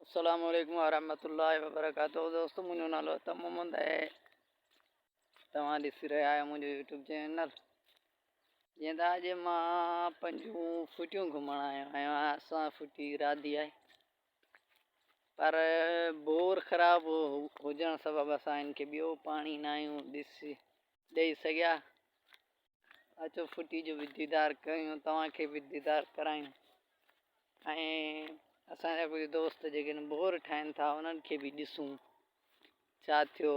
अस्सलाम वालेकुम वरहमतुल्लाहि वबरकातुहू। दोस्तों, मुझो नालो अत्ता मुहम्मद है। तव्हां ॾिसी रहिया आहियो मुंहिंजो यूट्यूब चैनल। जीअं त अॼु मां 5 फुटियूं घुमण आयो आहियां। असां फुटी राधी आहे, पर बोर ख़राब हुजण सबबु असां इनखे ॿियो पाणी न आहियूं ॾेई सघिया। अचो फुटी जो बि दीदार कयूं, तव्हांखे बि दीदार करायूं। ऐं असांजा कुझु दोस्त जेके बोर ठाहिनि था उन्हनि खे बि ॾिसूं छा थियो।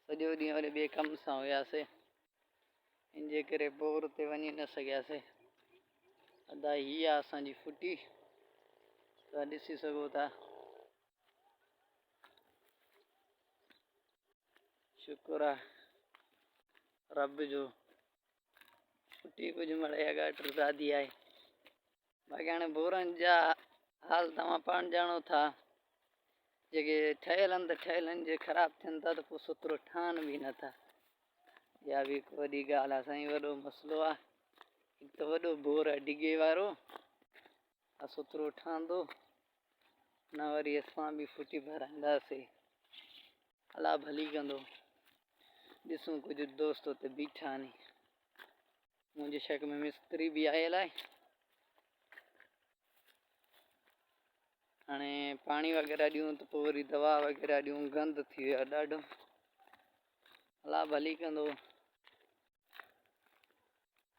सॼो ॾींहुं वरी ॿिए कम सां हुयासीं, इन जे करे बोर ते वञी न सघियासीं। अदा हीअ आहे असांजी फुटी, तव्हां ॾिसी सघो था। शुक्र आहे रब जो, फुटी कुझु मिड़े घटि राधी आहे। बाक़ी हाणे बोरनि जा हाल तव्हां पाण ॼाणो था, जेके ठहियल आहिनि त ठहियल आहिनि, जे ख़राबु थियनि था त पोइ सोतिरो ठहनि बि नथा। इहा बि हिकु वॾी ॻाल्हि आहे, साईं वॾो मसइलो आहे। हिकु त वॾो बोर आहे डिघे वारो, सोतिरो ठहंदो न, वरी असां बि फुटी भराईंदासीं। अला भली कंदो। ॾिसूं कुझु दोस्त हुते बीठा आहिनि। मुंहिंजे शक में मिस्त्री बि आयल आहे। हाणे पाणी वग़ैरह ॾियूं त पोइ वरी दवा वग़ैरह ॾियूं, गंद थी वियो आहे ॾाढो। अला भली कंदो।